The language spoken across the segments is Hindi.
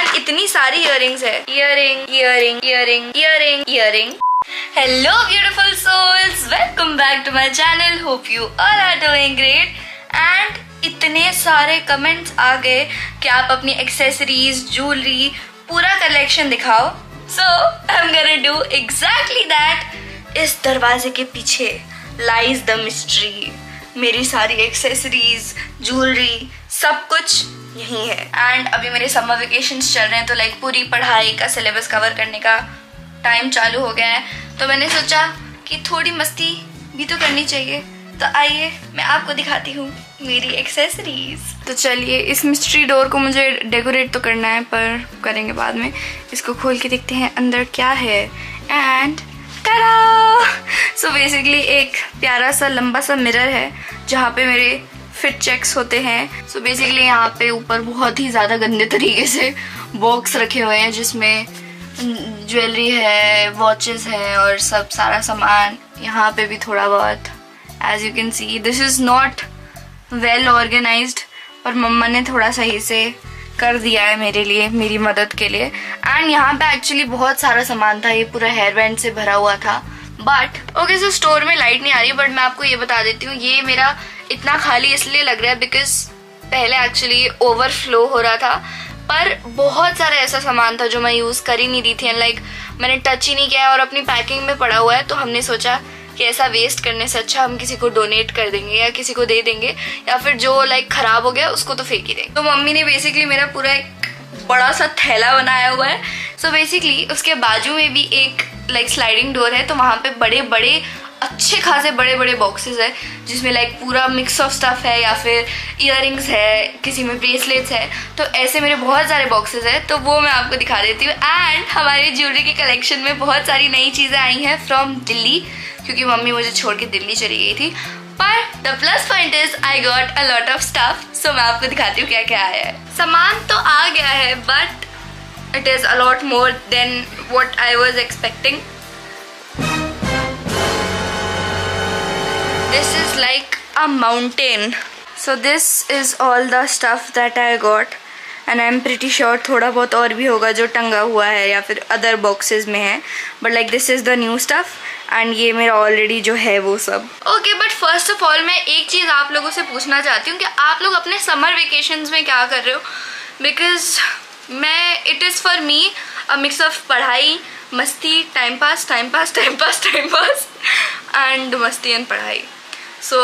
एंड इतनी सारी इयररिंग्स है, earring earring earring earring earring. Hello beautiful souls, welcome back to my channel. Hope you all are doing great. And इतने सारे कमेंट्स आ गए कि आप अपनी एक्सेसरीज, ज्वेलरी, पूरा कलेक्शन दिखाओ। So I am gonna do exactly that. इस दरवाजे के पीछे लाइज द मिस्ट्री। मेरी सारी एक्सेसरीज, ज्वेलरी, सब कुछ यही है। एंड अभी मेरे समर वेकेशंस चल रहे हैं, तो लाइक पूरी पढ़ाई का सिलेबस कवर करने का टाइम चालू हो गया है। तो मैंने सोचा कि थोड़ी मस्ती भी तो करनी चाहिए। तो आइए मैं आपको दिखाती हूँ मेरी एक्सेसरीज। तो चलिए, इस मिस्ट्री डोर को मुझे डेकोरेट तो करना है, पर करेंगे बाद में। इसको खोल के देखते हैं अंदर क्या है। एंड सो बेसिकली एक प्यारा सा लंबा सा मिरर है जहाँ पे मेरे फिट चेक्स होते हैं। सो बेसिकली यहाँ पे ऊपर बहुत ही ज़्यादा गंदे तरीके से बॉक्स रखे हुए हैं जिसमें ज्वेलरी है, वॉचेस है और सब सारा सामान। यहाँ पे भी थोड़ा बहुत। As you can see this is not well organised, पर मम्मा ने थोड़ा सही से कर दिया है मेरे लिए, मेरी मदद के लिए। एंड यहाँ पे एक्चुअली बहुत सारा सामान था, ये पूरा हेयर बैंड से भरा हुआ था। बट ओके, सो स्टोर में लाइट नहीं आ रही, बट मैं आपको ये बता देती हूँ, ये मेरा इतना खाली इसलिए लग रहा है बिकॉज पहले एक्चुअली ओवरफ्लो हो रहा था। पर बहुत सारा ऐसा सामान था जो मैं यूज कर ही नहीं रही थी, लाइक मैंने टच ही नहीं किया और अपनी पैकिंग में पड़ा हुआ है। तो हमने सोचा कि ऐसा वेस्ट करने से अच्छा हम किसी को डोनेट कर देंगे या किसी को दे देंगे, या फिर जो लाइक खराब हो गया उसको तो फेंक ही देंगे। तो मम्मी ने बेसिकली मेरा पूरा एक बड़ा सा थैला बनाया हुआ है। सो बेसिकली उसके बाजू में भी एक लाइक स्लाइडिंग डोर है, तो वहाँ पे बड़े बड़े अच्छे खासे बड़े बड़े बॉक्सेस है जिसमें लाइक पूरा मिक्स ऑफ स्टफ है, या फिर इयररिंग्स है, किसी में ब्रेसलेट्स है। तो ऐसे मेरे बहुत सारे बॉक्सेस है, तो वो मैं आपको दिखा देती हूँ। एंड हमारे ज्वेलरी के कलेक्शन में बहुत सारी नई चीज़ें आई हैं फ्रॉम दिल्ली, क्योंकि मम्मी मुझे छोड़ के दिल्ली चली गई थी। पर the plus point is I got a lot of stuff. So मैं आपको दिखाती हूँ क्या क्या आया है। सामान तो आ गया है, but it is a lot more than what I was expecting. This is like a mountain. So this is all the stuff that I got, and I'm pretty sure थोड़ा बहुत और भी होगा जो टंगा हुआ है या फिर अदर बॉक्सेस में है, but like this is the new stuff and ये मेरा ऑलरेडी जो है वो सब। Okay, but first of all मैं एक चीज़ आप लोगों से पूछना चाहती हूँ कि आप लोग अपने समर वेकेशंस में क्या कर रहे हो, बिकॉज मैं it is for me a mix of पढ़ाई, मस्ती, टाइम पास एंड मस्ती एंड पढ़ाई। सो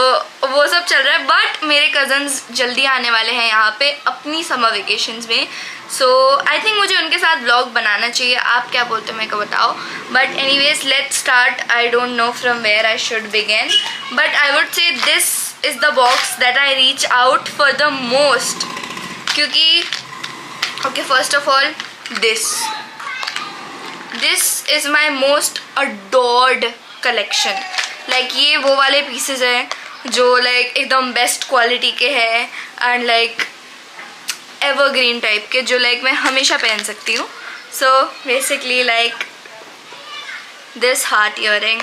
वो सब चल रहा है। बट मेरे कज़न्स जल्दी आने वाले हैं यहाँ पे अपनी समर वेकेशंस में। सो आई थिंक मुझे उनके साथ व्लॉग बनाना चाहिए। आप क्या बोलते हो मेरे को बताओ। But anyways let's start. I don't know from where I should begin, but I would say this is the box that I reach out for the most, क्योंकि okay first of all this is my most adored collection. Like ये वो वाले पीसेज हैं जो लाइक एकदम बेस्ट क्वालिटी के हैं एंड लाइक एवरग्रीन टाइप के, जो लाइक मैं हमेशा पहन सकती हूँ। So basically like this heart earring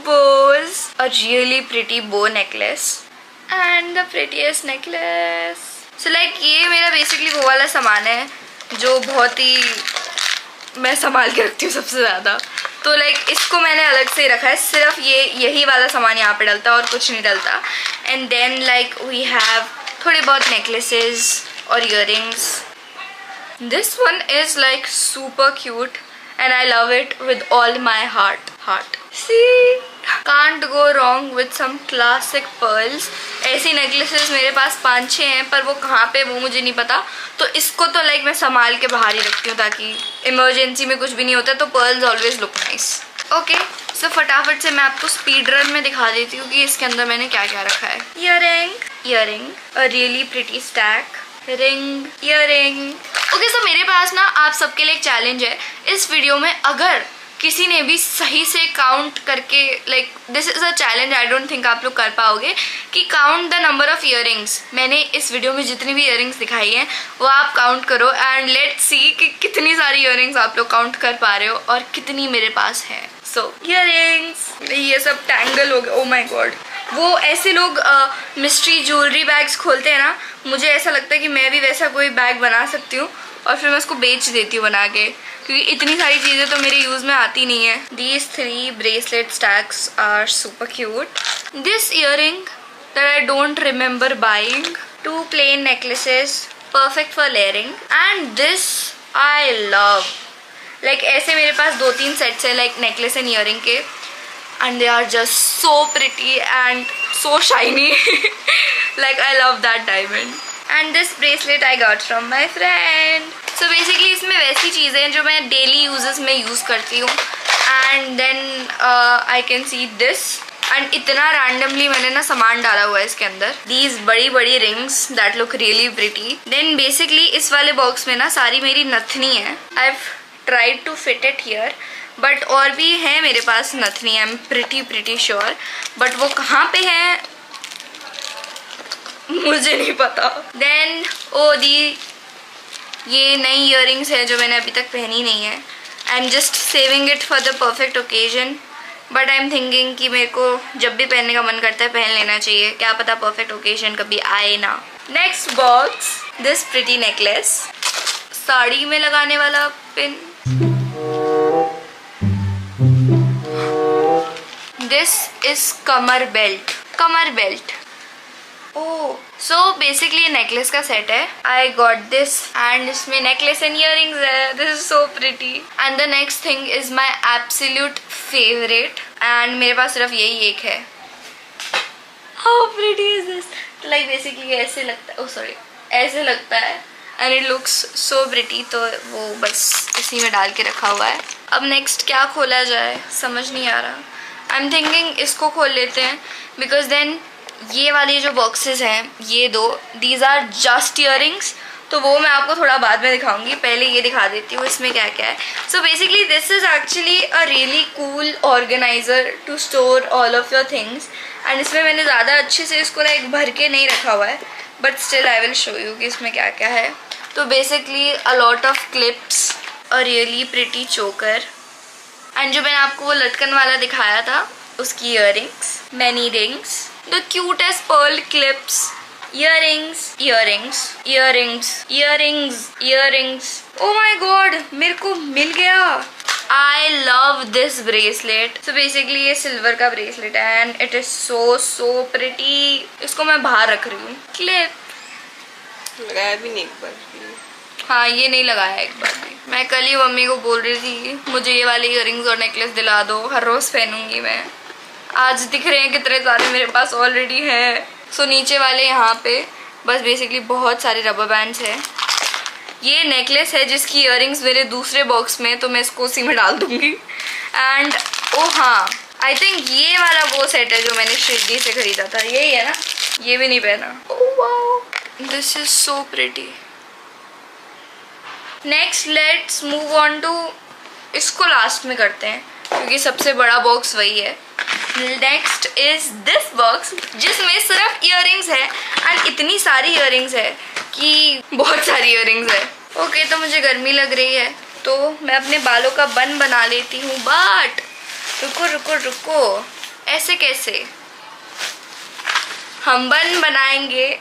was a really pretty bow necklace and the prettiest necklace. So like ये मेरा बेसिकली वो वाला सामान है जो बहुत ही मैं संभाल के रखती हूँ सबसे ज़्यादा। तो लाइक इसको मैंने अलग से रखा है, सिर्फ यही वाला सामान यहाँ पे डलता है और कुछ नहीं डलता। And then like we have थोड़े बहुत नेकलेसेस और earrings. This one is like super cute and I love it with all my heart. See can't go wrong with some classic pearls. ऐसी नेकलेसेस मेरे पास 5-6 हैं, पर वो कहाँ पे वो मुझे नहीं पता। तो इसको तो लाइक मैं संभाल के बाहर ही रखती हूँ ताकि इमरजेंसी में कुछ भी नहीं होता, तो pearls always look nice. Okay, so फटाफट से मैं आपको स्पीड रन में दिखा देती हूँ कि इसके अंदर मैंने क्या क्या रखा है। Earring, a really pretty stack, ring, earring. Okay, so मेरे पास ना आप सबके लिए एक चैलेंज है इस वीडियो में। अगर किसी ने भी सही से काउंट करके, like this is a challenge, I don't think आप लोग कर पाओगे, कि count the number of earrings. मैंने इस वीडियो में जितनी भी इयररिंग्स दिखाई हैं वो आप काउंट करो एंड लेट्स सी कि कितनी सारी इयररिंग्स आप लोग काउंट कर पा रहे हो और कितनी मेरे पास है। सो इयररिंग्स, ये सब टैंगल हो गया। ओ माय गॉड, वो ऐसे लोग मिस्ट्री ज्वेलरी बैग्स खोलते हैं ना, मुझे ऐसा लगता है कि मैं भी वैसा कोई बैग बना सकती हूँ और फिर मैं उसको बेच देती हूँ बना के, क्योंकि इतनी सारी चीज़ें तो मेरे यूज़ में आती नहीं है। These 3 bracelet stacks are super cute. This earring that I don't remember buying. 2 plain necklaces, perfect for layering. And this I love. Like ऐसे मेरे पास 2-3 सेट्स है like necklace and earring के, and they are just so pretty and so shiny. Like I love that diamond. And this bracelet I got from my friend. So basically इसमें वैसी चीज़ें हैं जो मैं डेली यूजेस में यूज़ करती हूँ. And then I can see this. And इतना randomly मैंने ना सामान डाला हुआ है इसके अंदर. These बड़ी बड़ी rings that look really pretty. Then basically इस वाले बॉक्स में ना सारी मेरी नथनी है. I've tried to fit it here. But और भी है मेरे पास नथनी. I am pretty sure. But वो कहाँ पे है मुझे नहीं पता. देन ये नई इयररिंग्स है जो मैंने अभी तक पहनी नहीं है. I am just saving it for the perfect occasion. But I am thinking कि मेरे को जब भी पहनने का मन करता है पहन लेना चाहिए. क्या पता परफेक्ट ओकेजन कभी आए ना. Next box, this pretty necklace. Sari में लगाने वाला pin. This is Qamar belt. Oh, so basically ये नेकलेस का सेट है. आई गॉट दिस एंड इसमें नेकलेस एंड इयररिंग्स है. This is so pretty. And the next thing is my absolute favourite and मेरे पास सिर्फ यही एक है. How pretty is this. Like basically ऐसे लगता है, ओह सॉरी, ऐसे लगता है and it looks so pretty. तो वो बस इसी में डाल के रखा हुआ है. अब नेक्स्ट क्या खोला जाए समझ नहीं आ रहा. आई एम थिंकिंग इसको खोल लेते हैं बिकॉज देन ये वाली जो बॉक्सेस हैं ये दो, दीज आर जस्ट इयररिंग्स, तो वो मैं आपको थोड़ा बाद में दिखाऊंगी. पहले ये दिखा देती हूँ इसमें क्या क्या है. So basically this is actually a really cool organiser to store all of your things. And इसमें मैंने ज़्यादा अच्छे से इसको लाइक भर के नहीं रखा हुआ है, but still I will show you कि इसमें क्या क्या है. तो बेसिकली a lot of clips, a really pretty choker, and जो मैंने आपको वो लटकन वाला दिखाया था उसकी earrings, many rings, the cutest pearl clips, earrings. Oh my god, मेरे को मिल गया. I love this bracelet. So basically ये सिल्वर का ब्रेसलेट है and it is so pretty. इसको मैं बाहर रख रही हूँ. क्लिप लगाया भी नहीं एक बार. हाँ, ये नहीं लगाया एक बार भी. मैं कल ही मम्मी को बोल रही थी मुझे ये वाले इयररिंग्स और नेकलेस दिला दो, हर रोज पहनूंगी मैं. आज दिख रहे हैं कितने सारे मेरे पास ऑलरेडी है. सो नीचे वाले यहाँ पे बस बेसिकली बहुत सारे रबर बैंड्स है. ये नेकलेस है जिसकी इयररिंग्स मेरे दूसरे बॉक्स में, तो मैं इसको उसी में डाल दूंगी. एंड ओ हाँ, आई थिंक ये वाला वो सेट है जो मैंने शिरडी से खरीदा था. यही है ना. ये भी नहीं पहना. Oh wow, this is so pretty. Next let's move on to, इसको लास्ट में करते हैं क्योंकि सबसे बड़ा बॉक्स वही है. नेक्स्ट इज दिस बॉक्स जिसमें सिर्फ इयररिंग्स है एंड इतनी सारी इयररिंग्स है कि बहुत सारी इयररिंग्स है. ओके, तो मुझे गर्मी लग रही है तो मैं अपने बालों का बन बना लेती हूँ. बट रुको, ऐसे कैसे हम बन बनाएंगे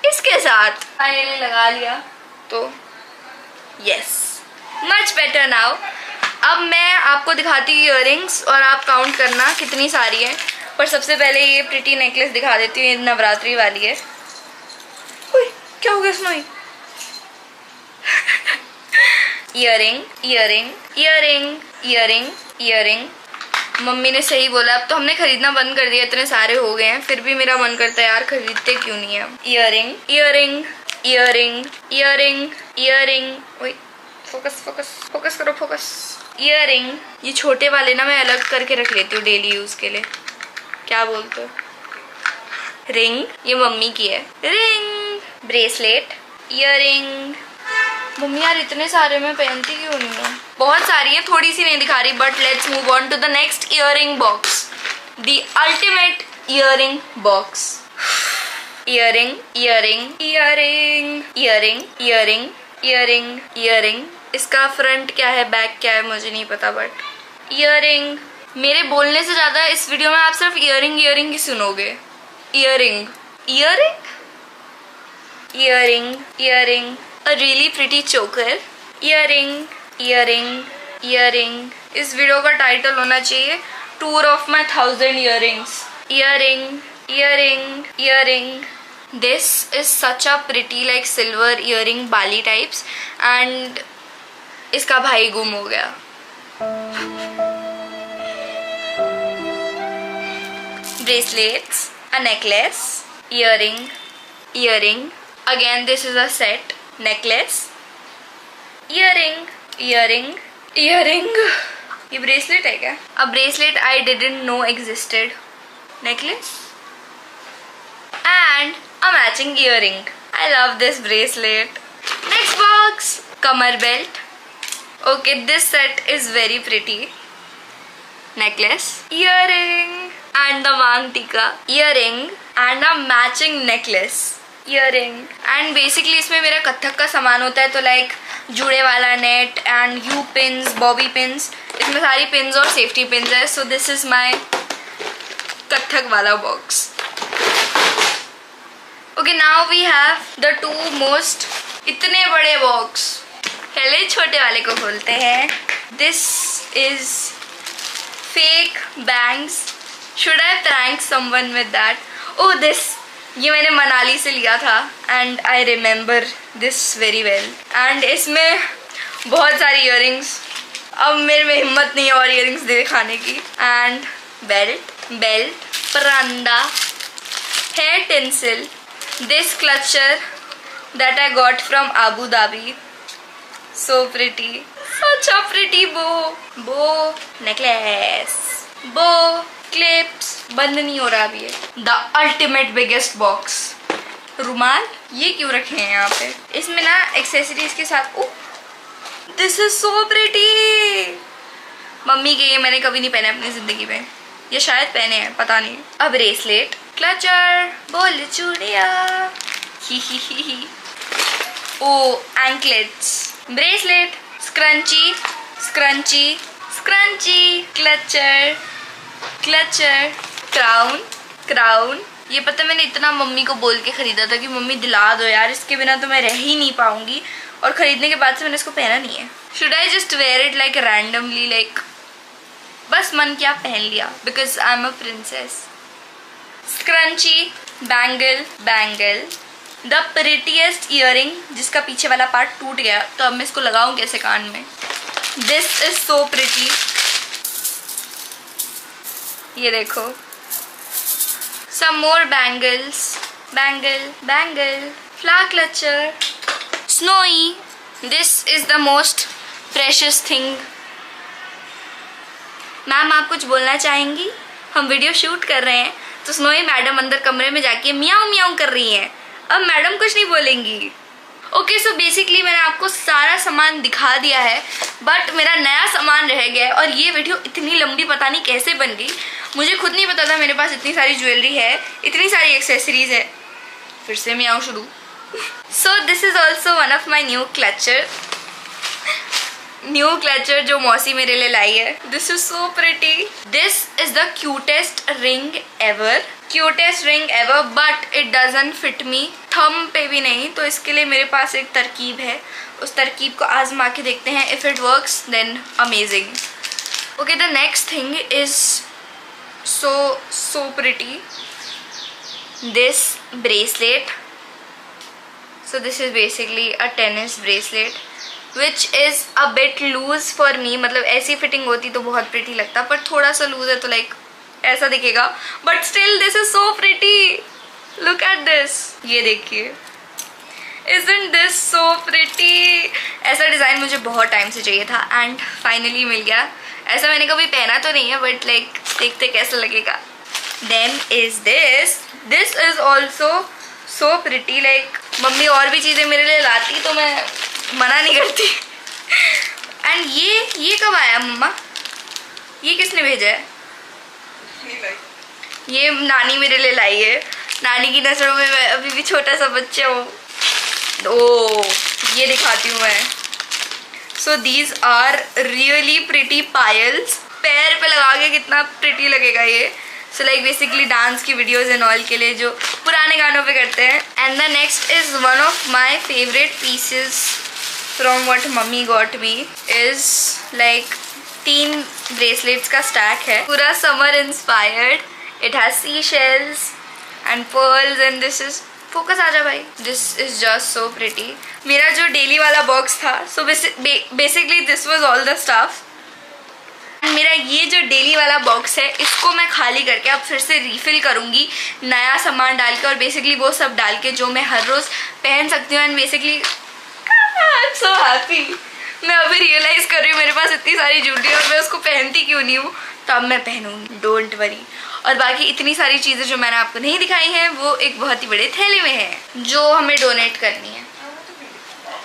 इसके साथ. फाइनली लगा लिया तो यस, मच बेटर नाउ. अब मैं आपको दिखाती हूँ इयररिंग्स और आप काउंट करना कितनी सारी है. पर सबसे पहले ये प्रिटी नेकलेस दिखा देती हूँ. ये नवरात्रि वाली है. उई, क्या हो गया स्नोई. इयररिंग. मम्मी ने सही बोला. अब तो हमने खरीदना बंद कर दिया, इतने सारे हो गए हैं. फिर भी मेरा मन करता है यार खरीदते क्यों नहीं है. इयररिंग. ओए, फोकस करो. इयररिंग. ये छोटे वाले ना मैं अलग करके रख लेती हूँ डेली यूज के लिए. क्या बोलते हो. रिंग, ये मम्मी की है. रिंग. ब्रेसलेट. इयररिंग. मम्मी यार इतने सारे मैं पहनती क्यों नहीं हूँ. बहुत सारी है, थोड़ी सी नहीं दिखा रही. But let's move on to the next earring box, the ultimate earring box. Earring. इसका फ्रंट क्या है बैक क्या है मुझे नहीं पता, बट इयररिंग. मेरे बोलने से ज्यादा इस वीडियो में आप सिर्फ इयरिंग इयरिंग ही सुनोगे। Earring earring earring earring, a really pretty choker. Earring earring earring. इस वीडियो का टाइटल होना चाहिए tour of my 1000 earrings. Earring earring earring. This is such a pretty like silver earring Bali types and इसका भाई गुम हो गया। Bracelets, a necklace, earring, earring. Again this is a set, necklace, earring, earring, earring. ये ब्रेसलेट है क्या? A bracelet I didn't know existed. Necklace and a matching earring. I love this bracelet. Next box, kamar belt. Okay, this set is very pretty. Necklace, earring and the wang tika, earring and a matching necklace, earring. And basically इसमें मेरा कथक का सामान होता है, तो लाइक जुड़े वाला net and U pins, bobby pins, इसमें सारी पिन्स और सेफ्टी पिन्स है। So this is my Kathak वाला box. Okay, now we have the two most, इतने बड़े बॉक्स। पहले छोटे वाले को खोलते हैं। This is fake bangs. Should I prank someone with that? Oh this, ये मैंने मनाली से लिया था and I remember this very well. And इसमें बहुत सारी इयरिंग्स, अब मेरे में हिम्मत नहीं है और इयरिंग्स दिखाने की। And belt, belt, paranda, hair tinsel, this clutcher that I got from Abu Dhabi, so pretty, such a pretty bow necklace, bow clips, बंद नहीं हो रहा अभी ये। The ultimate biggest box, रुमाल, ये क्यों रखे हैं यहाँ पे? इसमें ना एक्सेसरीज के साथ, this is so pretty। Mummy के, ये मैंने कभी नहीं पहने अपनी जिंदगी में, ये शायद पहने हैं, पता नहीं। अब ब्रेसलेट, क्लचर, बोल चूड़िया, oh anklets, bracelet, scrunchie, scrunchie, scrunchie, clutcher, clutcher, crown, crown. ये पता मैंने इतना मम्मी को बोल के खरीदा था कि मम्मी दिला दो यार, इसके बिना तो मैं रह ही नहीं पाऊंगी, और खरीदने के बाद से मैंने इसको पहना नहीं है। Should I just wear it like randomly, like बस मन किया पहन लिया, because I am a princess. Scrunchie, bangle, bangle, the prettiest earring, जिसका पीछे वाला पार्ट टूट गया, तो अब मैं इसको लगाऊं कैसे कान में? दिस इज सो प्रिटी, ये देखो। Some more bangles, bangle, bangle, flower clutcher, snowy. This is the most precious thing. Ma'am आप कुछ बोलना चाहेंगी? हम वीडियो शूट कर रहे हैं, तो स्नोई मैडम अंदर कमरे में जाके मियाऊ मियाऊ कर रही हैं। अब मैडम कुछ नहीं बोलेंगी। ओके, सो बेसिकली मैंने आपको सारा सामान दिखा दिया है, बट मेरा नया सामान रह गया है, और ये वीडियो इतनी लंबी पता नहीं कैसे बन गई। मुझे खुद नहीं पता था मेरे पास इतनी सारी ज्वेलरी है, इतनी सारी एक्सेसरीज है। फिर से मियाऊ शुरू। So this is also one of my new clutcher, new clutcher जो मौसी मेरे लिए लाई है। This is so pretty. This is the cutest ring ever, cutest ring ever, but it doesn't fit me, thumb पे भी नहीं। तो इसके लिए मेरे पास एक तरकीब है, उस तरकीब को आजमा के देखते हैं। If it works then amazing. Okay, the next thing is so pretty, this bracelet. So this is basically a tennis bracelet which is a bit loose for me, मतलब ऐसी फिटिंग होती तो बहुत प्रिटी लगता, पर थोड़ा सा लूज है तो लाइक ऐसा दिखेगा, but still this is so pretty. Look at this, ये देखिए, Isn't this so pretty? ऐसा डिज़ाइन मुझे बहुत टाइम से चाहिए था एंड फाइनली मिल गया। ऐसा मैंने कभी पहना तो नहीं है, बट लाइक देखते कैसा लगेगा। Then is this is also so pretty. Like mummy और भी चीज़ें मेरे लिए लाती तो मैं मना नहीं करती। एंड ये कब आया मम्मा? ये किसने भेजा है? ये नानी मेरे लिए लाई है। नानी की नज़रों में मैं अभी भी छोटा सा बच्चा हूँ। ओ ये दिखाती हूँ मैं। So these are really pretty payals. पैर पे लगा के कितना प्रिटी लगेगा ये। सो लाइक बेसिकली डांस की वीडियोज एंड ऑल के लिए जो पुराने गानों पे करते हैं। And the next is one of my favourite pieces from what mummy got me is like 3 bracelets का स्टैक है, पूरा summer inspired. It has sea shells and pearls and this is focus आ जा भाई, this is just so pretty. मेरा जो डेली वाला बॉक्स था, सो basically this was all the stuff. मेरा ये जो डेली वाला बॉक्स है इसको मैं खाली करके अब फिर से रिफिल करूंगी नया सामान डाल के, और बेसिकली वो सब डाल के जो मैं हर रोज पहन सकती हूँ। And basically I am so happy. मैं अभी रियलाइज कर रही हूँ मेरे पास इतनी सारी ज्वेलरी और मैं उसको पहनती क्यों नहीं हूँ, तो अब मैं पहनूंगी, डोंट वरी। और बाकी इतनी सारी चीज़ें जो मैंने आपको नहीं दिखाई हैं वो एक बहुत ही बड़े थैले में है जो हमें डोनेट करनी है,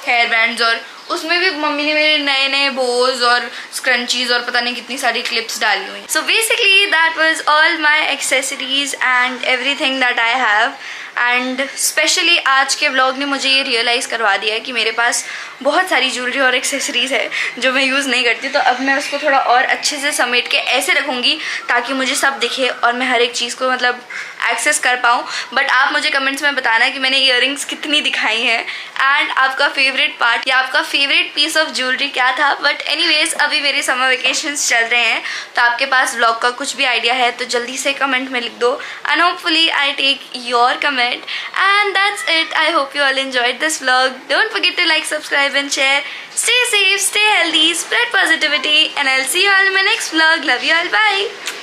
हेयर बैंड्स, और उसमें भी मम्मी ने मेरे नए नए बोज और स्क्रंचीज और पता नहीं कितनी सारी क्लिप्स डाली हुई। So basically that was all my accessories and everything that I have. And specially आज के व्लॉग ने मुझे ये रियलाइज़ करवा दिया है कि मेरे पास बहुत सारी ज्वेलरी और एक्सेसरीज़ है जो मैं यूज़ नहीं करती, तो अब मैं उसको थोड़ा और अच्छे से समेट के ऐसे रखूँगी ताकि मुझे सब दिखे और मैं हर एक चीज़ को मतलब एक्सेस कर पाऊँ। बट आप मुझे कमेंट्स में बताना कि मैंने ईयरिंग्स कितनी दिखाई हैं एंड आपका फेवरेट पार्ट या आपका फेवरेट पीस ऑफ ज्वेलरी क्या था। बट एनीवेज अभी मेरे समर वेकेशंस चल रहे हैं, तो आपके पास व्लॉग का कुछ भी आइडिया है तो जल्दी से कमेंट में लिख दो and hopefully I take your comment. And that's it. I hope you all enjoyed this vlog. Don't forget to like, subscribe and share. Stay safe, stay healthy, spread positivity, and I'll see you all in my next vlog. Love you all. Bye.